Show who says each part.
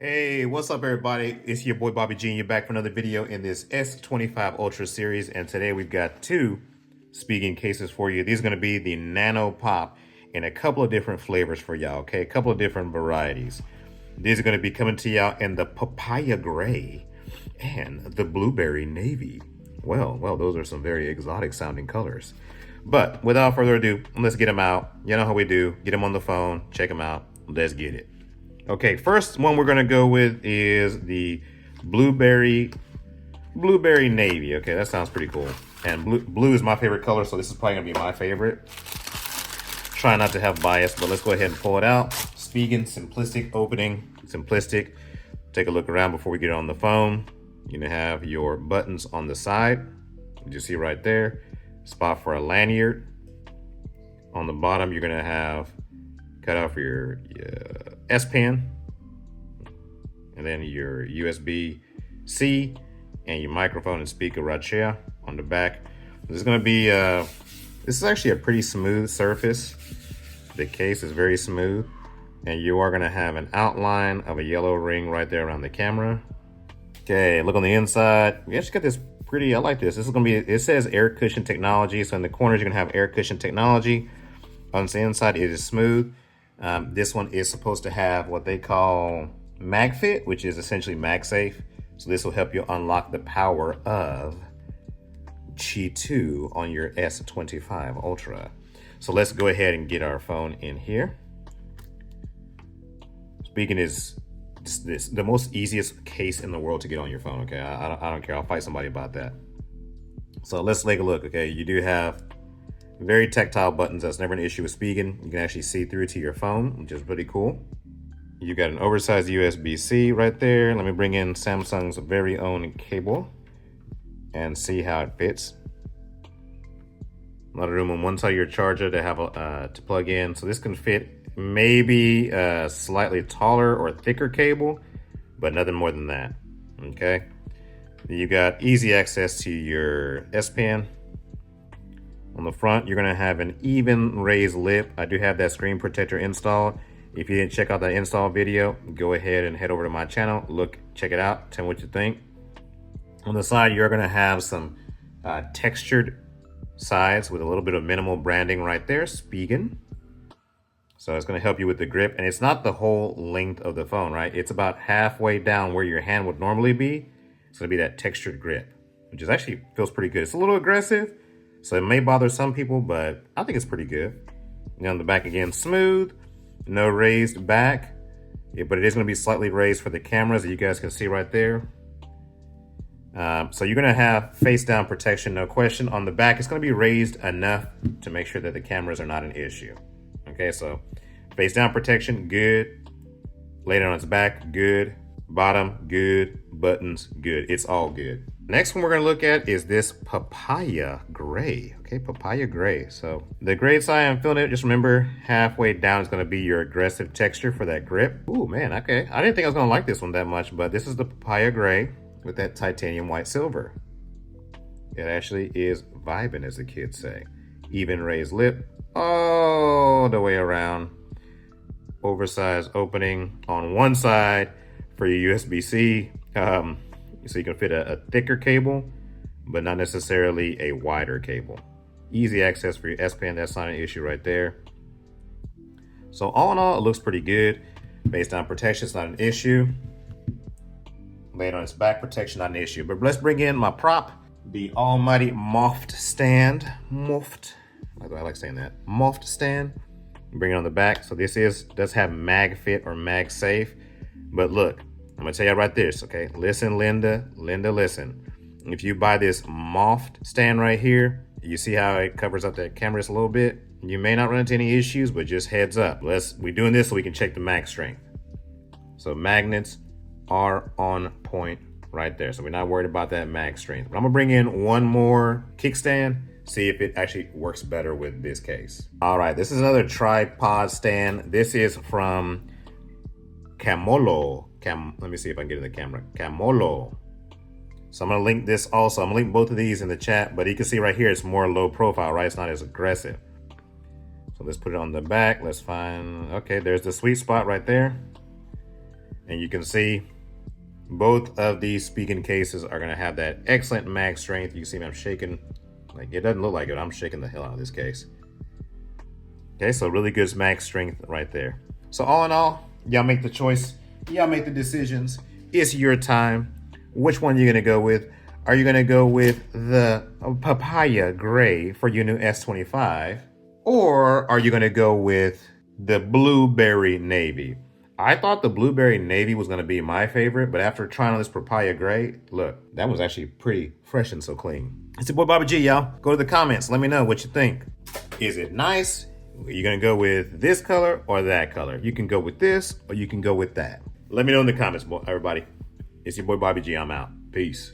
Speaker 1: Hey, what's up everybody? It's your boy Bobby G and you're back for another video in this S25 Ultra series, and today we've got two Spigen cases for you. These are going to be the Nano Pop in a couple of different flavors for y'all, okay? A couple of different varieties. These are going to be coming to y'all in the Papaya Gray and the Blueberry Navy. Well, those are some very exotic sounding colors. But without further ado, let's get them out. You know how we do. Get them on the phone, check them out. Let's get it. Okay, first one we're gonna go with is the blueberry navy. Okay, that sounds pretty cool. And blue is my favorite color, so this is probably gonna be my favorite. Try not to have bias, but let's go ahead and pull it out. Spigen, simplistic opening, simplistic. Take a look around before we get it on the phone. You're gonna have your buttons on the side. You see right there, spot for a lanyard. On the bottom, you're gonna have cut out for your S Pen, and then your USB-C and your microphone and speaker right here on the back. This is going to be this is actually a pretty smooth surface. The case is very smooth, and you are going to have an outline of a yellow ring right there around the camera. Okay, look on the inside. We actually got this pretty, I like this. This is going to be, it says air cushion technology, so in the corners you're going to have air cushion technology. On the inside it is smooth. This one is supposed to have what they call MagFit, which is essentially MagSafe. So this will help you unlock the power of Qi 2 on your S25 Ultra. So let's go ahead and get our phone in here. Spigen is the most easiest case in the world to get on your phone, okay? I don't care, I'll fight somebody about that. So let's take a look, okay? You do have very tactile buttons. That's never an issue with Spigen. You can actually see through to your phone, which is pretty cool. You got an oversized USB-C right there. Let me bring in Samsung's very own cable and see how it fits. A lot of room on one side of your charger to have to plug in. So this can fit maybe a slightly taller or thicker cable, but nothing more than that. Okay. You got easy access to your S Pen. On the front, you're gonna have an even raised lip. I do have that screen protector installed. If you didn't check out that install video, go ahead and head over to my channel. Check it out, tell me what you think. On the side, you're gonna have some textured sides with a little bit of minimal branding right there, Spigen. So it's gonna help you with the grip, and it's not the whole length of the phone, right? It's about halfway down where your hand would normally be. It's gonna be that textured grip, which is actually feels pretty good. It's a little aggressive, so it may bother some people, but I think it's pretty good. And on the back again, smooth, no raised back, but it is gonna be slightly raised for the cameras that you guys can see right there. So you're gonna have face down protection, no question. On the back, it's gonna be raised enough to make sure that the cameras are not an issue. Okay, so face down protection, good. Laid on its back, good. Bottom, good. Buttons, good. It's all good. Next one we're gonna look at is this Papaya Gray. Okay, Papaya Gray. So the gray side, I'm feeling it. Just remember, halfway down is gonna be your aggressive texture for that grip. Ooh, man, okay. I didn't think I was gonna like this one that much, but this is the Papaya Gray with that titanium white silver. It actually is vibing, as the kids say. Even raised lip all the way around. Oversized opening on one side for your USB-C. So you can fit a thicker cable, but not necessarily a wider cable. Easy access for your S Pen, that's not an issue right there. So all in all, it looks pretty good. Based on protection, it's not an issue. Laid on its back, protection, not an issue. But let's bring in my prop, the almighty Moft stand. Moft, I like saying that. Moft stand. Bring it on the back. So this does have MagFit or MagSafe. But look, I'm gonna tell you right this, okay? Listen, Linda, listen. If you buy this Moft stand right here, you see how it covers up that camera just a little bit? You may not run into any issues, but just heads up. We're doing this so we can check the mag strength. So magnets are on point right there. So we're not worried about that mag strength. But I'm gonna bring in one more kickstand, see if it actually works better with this case. All right, this is another tripod stand. This is from Camolo. Let me see if I can get in the camera. Camolo. So I'm gonna link this also. I'm gonna link both of these in the chat, but you can see right here, it's more low profile, right? It's not as aggressive. So let's put it on the back. Let's find, okay, there's the sweet spot right there. And you can see both of these Spigen cases are gonna have that excellent mag strength. You can see me, I'm shaking. Like, it doesn't look like it, I'm shaking the hell out of this case. Okay, so really good mag strength right there. So all in all, y'all make the choice. Y'all make the decisions. It's your time. Which one are you gonna go with? Are you gonna go with the papaya gray for your new S25? Or are you gonna go with the blueberry navy? I thought the blueberry navy was gonna be my favorite, but after trying on this papaya gray, look, that was actually pretty fresh and so clean. It's your boy Bobby G, y'all. Go to the comments, let me know what you think. Is it nice? Are you gonna go with this color or that color? You can go with this or you can go with that. Let me know in the comments, everybody. It's your boy Bobby G, I'm out. Peace.